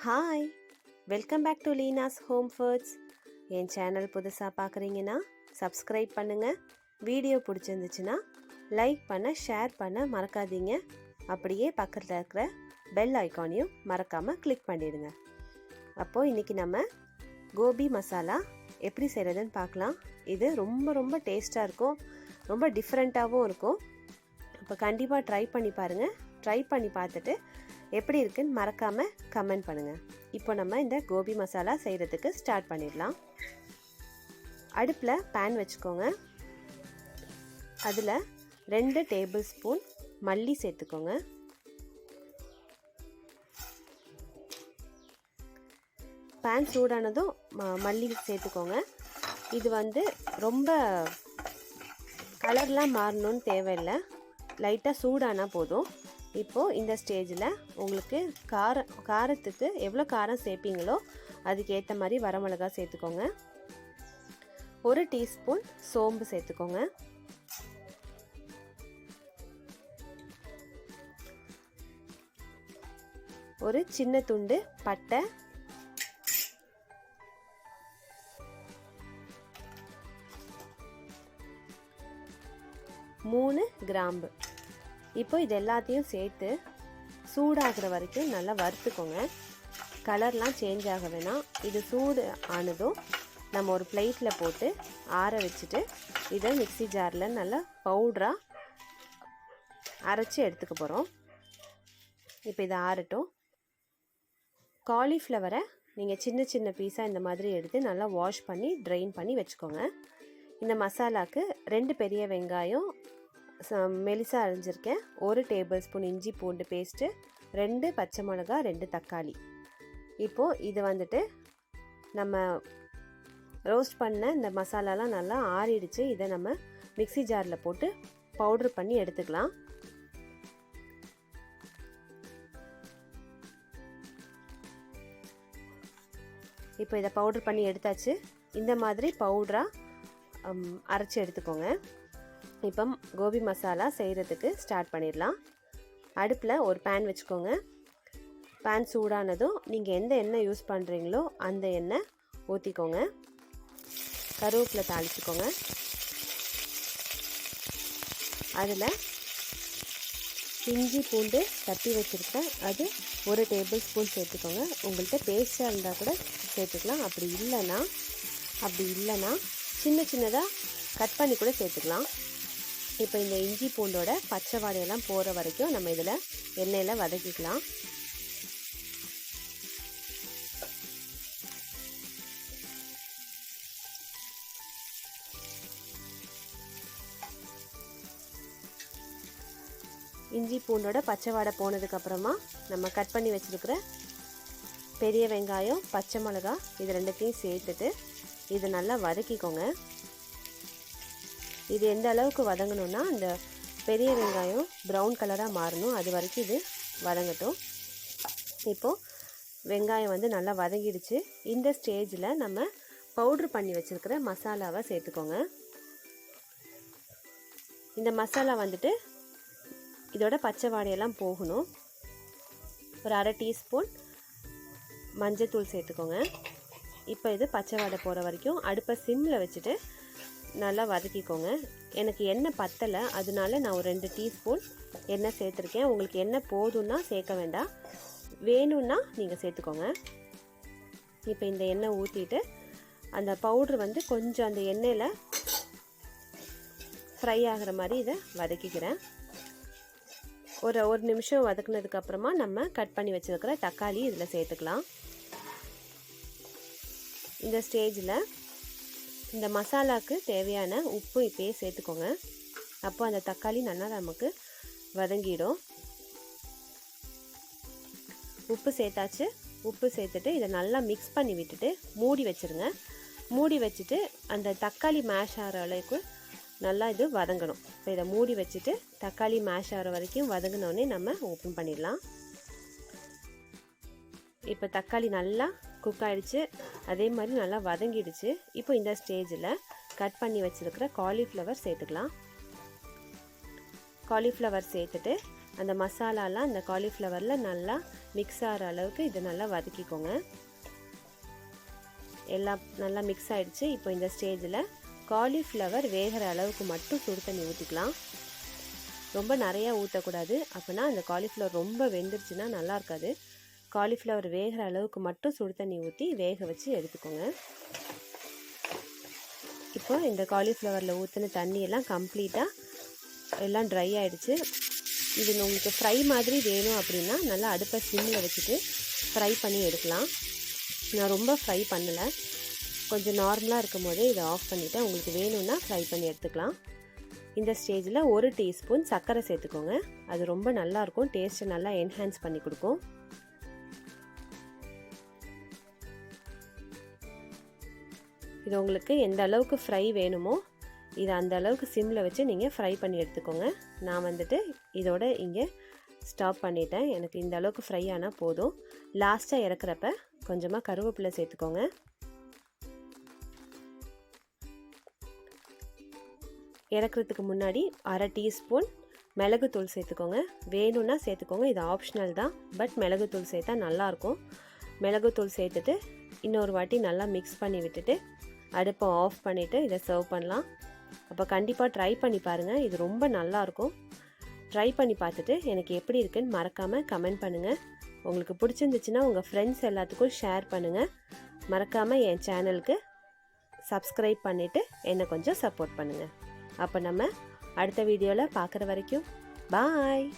Hi, welcome back to Leena's home foods. என் channel புதுசாக பார்க்குறீங்கன்னா சப்ஸ்கிரைப் பண்ணுங்கள். வீடியோ பிடிச்சிருந்துச்சுன்னா லைக் பண்ண, ஷேர் பண்ண மறக்காதீங்க. அப்படியே பக்கத்தில் இருக்கிற பெல் ஐக்கானையும் மறக்காமல் கிளிக் பண்ணிடுங்க. அப்போது இன்றைக்கி நம்ம கோபி மசாலா எப்படி செய்கிறதுன்னு பார்க்கலாம். இது ரொம்ப ரொம்ப டேஸ்ட்டாக இருக்கும், ரொம்ப டிஃப்ரெண்ட்டாகவும் இருக்கும். அப்போ கண்டிப்பாக ட்ரை பண்ணி பாருங்கள். ட்ரை பண்ணி பார்த்துட்டு எப்படி இருக்குன்னு மறக்காமல் கமெண்ட் பண்ணுங்கள். இப்போ நம்ம இந்த கோபி மசாலா செய்கிறதுக்கு ஸ்டார்ட் பண்ணிடலாம். அடுப்பில் பேன் வச்சுக்கோங்க. அதில் 2 டேபிள் ஸ்பூன் மல்லி சேர்த்துக்கோங்க. பேன் சூடானதும் மல்லி சேர்த்துக்கோங்க. இது ரொம்ப கலர்லாம் மாறணும்னு தேவையில்லை, லைட்டாக சூடானால் போதும். இப்போது இந்த ஸ்டேஜில் உங்களுக்கு காரத்துக்கு எவ்வளோ காரம் சேர்ப்பீங்களோ அதுக்கு ஏற்ற மாதிரி வரமிளகா சேர்த்துக்கோங்க. 1 டீஸ்பூன் சோம்பு சேர்த்துக்கோங்க. ஒரு சின்ன துண்டு பட்டை, 3 கிராம்பு. இப்போ இது எல்லாத்தையும் சேர்த்து சூடாகிற வரைக்கும் நல்லா வறுத்துக்கோங்க. கலர்லாம் சேஞ்ச் ஆக வேணாம். இது சூடு ஆனதும் நம்ம ஒரு பிளேட்டில் போட்டு ஆற வச்சுட்டு இதை மிக்ஸி ஜாரில் நல்லா பவுடராக அரைச்சி எடுத்துக்க போகிறோம். இப்போ இதை ஆறட்டும். காலிஃப்ளவரை நீங்கள் சின்ன சின்ன பீஸாக இந்த மாதிரி எடுத்து நல்லா வாஷ் பண்ணி ட்ரெயின் பண்ணி வச்சுக்கோங்க. இந்த மசாலாவுக்கு 2 பெரிய வெங்காயம் மெலிசாக அரைஞ்சிருக்கேன், 1 டேபிள் ஸ்பூன் இஞ்சி பூண்டு பேஸ்ட்டு, 2 பச்சை மிளகா, 2 தக்காளி. இப்போது இது நம்ம ரோஸ்ட் பண்ண இந்த மசாலாலாம் நல்லா ஆறிடுச்சு. இதை நம்ம மிக்ஸி ஜாரில் போட்டு பவுட்ரு பண்ணி எடுத்துக்கலாம். இப்போ இதை பவுட்ரு பண்ணி எடுத்தாச்சு. இந்த மாதிரி பவுடராக அரைச்சி எடுத்துக்கோங்க. இப்போ கோபி மசாலா செய்கிறதுக்கு ஸ்டார்ட் பண்ணிடலாம். அடுப்பில் ஒரு பேன் வச்சுக்கோங்க. பேன் சூடானதும் நீங்கள் எந்த எண்ணெய் யூஸ் பண்ணுறீங்களோ அந்த எண்ணெய் ஊற்றிக்கோங்க. கருவேப்பிலை தாளிச்சுக்கோங்க. அதில் இஞ்சி பூண்டு தட்டி வச்சுருக்கேன், அது 1 டேபிள் ஸ்பூன் சேர்த்துக்கோங்க. உங்கள்கிட்ட பேஸ்ட்டாக இருந்தால் கூட சேர்த்துக்கலாம். அப்படி இல்லைன்னா சின்ன சின்னதாக கட் பண்ணி கூட சேர்த்துக்கலாம். இப்போ இந்த இஞ்சி பூண்டோட பச்சை வாடையெல்லாம் போகிற வரைக்கும் நம்ம இதில் எண்ணெயில் வதக்கிக்கலாம். இஞ்சி பூண்டோட பச்சை வாடை போனதுக்கப்புறமா நம்ம கட் பண்ணி வச்சுருக்கிற பெரிய வெங்காயம், பச்சை மிளகா இது 2த்தையும் சேர்த்துட்டு இது நல்லா வதக்கிக்கோங்க. இது எந்த அளவுக்கு வதங்கணும்னா இந்த பெரிய வெங்காயம் ப்ரௌன் கலராக மாறணும், அது வரைக்கும் இது வதங்கட்டும். இப்போது வெங்காயம் நல்லா வதங்கிடுச்சு. இந்த ஸ்டேஜில் நம்ம பவுட்ரு பண்ணி வச்சுருக்கிற மசாலாவை சேர்த்துக்கோங்க. இந்த மசாலா இதோட பச்சை வாடையெல்லாம் போகணும். ஒரு 1/2 டீஸ்பூன் மஞ்சத்தூள் சேர்த்துக்கோங்க. இப்போ இது பச்சை வாடை போகிற வரைக்கும் அடுப்பை சிம்மில் வச்சுட்டு நல்லா வதக்கிக்கோங்க. எனக்கு எண்ணெய் பத்தலை, அதனால நான் ஒரு 2 டீஸ்பூன் எண்ணெய் சேர்த்துருக்கேன். உங்களுக்கு எண்ணெய் போதும்னா சேர்க்க வேண்டாம், வேணும்னா நீங்கள் சேர்த்துக்கோங்க. இப்போ இந்த எண்ணெய் ஊற்றிட்டு அந்த பவுட்ரு கொஞ்சம் அந்த எண்ணெயில் ஃப்ரை ஆகிற மாதிரி இதை வதக்கிக்கிறேன். ஒரு நிமிஷம் வதக்குனதுக்கப்புறமா நம்ம கட் பண்ணி வச்சுருக்கிற தக்காளி இதில் சேர்த்துக்கலாம். இந்த ஸ்டேஜில் இந்த மசாலாவுக்கு தேவையான உப்பு இப்போயே சேர்த்துக்கோங்க. அப்போ அந்த தக்காளி நல்லா நமக்கு வதங்கிடும். உப்பு சேர்த்தாச்சு. உப்பு சேர்த்துட்டு இதை நல்லா மிக்ஸ் பண்ணி விட்டுட்டு மூடி வச்சுருங்க. மூடி வச்சுட்டு அந்த தக்காளி மேஷ் ஆகிற அளவுக்கு நல்லா இது வதங்கணும். இப்போ இதை மூடி வச்சுட்டு தக்காளி மேஷ் ஆகிற வரைக்கும் வதங்கினோடனே நம்ம ஓப்பன் பண்ணிடலாம். இப்போ தக்காளி நல்லா குக் ஆகிடுச்சு, அதே மாதிரி நல்லா வதங்கிடுச்சு. இப்போ இந்த ஸ்டேஜில் கட் பண்ணி வச்சுருக்கிற காலிஃப்ளவர் சேர்த்துக்கலாம். காலிஃப்ளவர் சேர்த்துட்டு அந்த மசாலாலாம் அந்த காலிஃப்ளவரில் நல்லா மிக்ஸ் ஆகிற அளவுக்கு இதை நல்லா வதக்கிக்கோங்க. எல்லாம் நல்லா மிக்ஸ் ஆகிடுச்சு. இப்போ இந்த ஸ்டேஜில் காலிஃப்ளவர் வேகிற அளவுக்கு மட்டும் சுடு தண்ணி ஊற்றிக்கலாம். ரொம்ப நிறையா ஊற்றக்கூடாது, அப்போனா அந்த காலிஃப்ளவர் ரொம்ப வெந்துருச்சுன்னா நல்லா இருக்காது. காலிஃப்ளவர் வேகிற அளவுக்கு மட்டும் சுடு தண்ணி ஊற்றி வேக வச்சு எடுத்துக்கோங்க. இப்போ இந்த காலிஃப்ளவரில் ஊற்றின தண்ணியெல்லாம் கம்ப்ளீட்டாக எல்லாம் ட்ரை ஆகிடுச்சு. இது உங்களுக்கு ஃப்ரை மாதிரி வேணும் அப்படின்னா நல்லா அடுப்பை சிம்மில் வச்சுட்டு ஃப்ரை பண்ணி எடுக்கலாம். நான் ரொம்ப ஃப்ரை பண்ணலை, கொஞ்சம் நார்மலாக இருக்கும் போதே இதை ஆஃப் பண்ணிவிட்டேன். உங்களுக்கு வேணும்னா ஃப்ரை பண்ணி எடுத்துக்கலாம். இந்த ஸ்டேஜில் 1 டீஸ்பூன் சர்க்கரை சேர்த்துக்கோங்க. அது ரொம்ப நல்லாயிருக்கும், டேஸ்ட்டை நல்லா என்ஹான்ஸ் பண்ணி கொடுக்கும். இது உங்களுக்கு எந்த அளவுக்கு ஃப்ரை வேணுமோ இதை அந்த அளவுக்கு சிம்மில் வச்சு நீங்கள் ஃப்ரை பண்ணி எடுத்துக்கோங்க. நான் வந்துட்டு இதோட இங்கே ஸ்டாப் பண்ணிட்டேன். எனக்கு இந்த அளவுக்கு ஃப்ரை ஆனால் போதும். லாஸ்ட்டாக இறக்குறப்ப கொஞ்சமாக கருவேப்பிலை சேர்த்துக்கோங்க. இறக்குறதுக்கு முன்னாடி 1/2 டீஸ்பூன் மிளகுத்தூள் சேர்த்துக்கோங்க. வேணும்னா சேர்த்துக்கோங்க, இது ஆப்ஷனல் தான். பட் மிளகுத்தூள் சேர்த்தா நல்லாயிருக்கும். மிளகுத்தூள் சேர்த்துட்டு இன்னொரு வாட்டி நல்லா மிக்ஸ் பண்ணி விட்டுட்டு அடுப்பை ஆஃப் பண்ணிவிட்டு இதை சர்வ் பண்ணலாம். அப்போ கண்டிப்பாக ட்ரை பண்ணி பாருங்கள், இது ரொம்ப நல்லாயிருக்கும். ட்ரை பண்ணி பார்த்துட்டு எனக்கு எப்படி இருக்குன்னு மறக்காமல் கமெண்ட் பண்ணுங்கள். உங்களுக்கு பிடிச்சிருந்துச்சுன்னா உங்கள் ஃப்ரெண்ட்ஸ் எல்லாத்துக்கும் ஷேர் பண்ணுங்கள். மறக்காமல் என் சேனலுக்கு சப்ஸ்கிரைப் பண்ணிவிட்டு என்னை கொஞ்சம் சப்போர்ட் பண்ணுங்கள். அப்போ நம்ம அடுத்த வீடியோவில் பார்க்குற வரைக்கும் பாய்.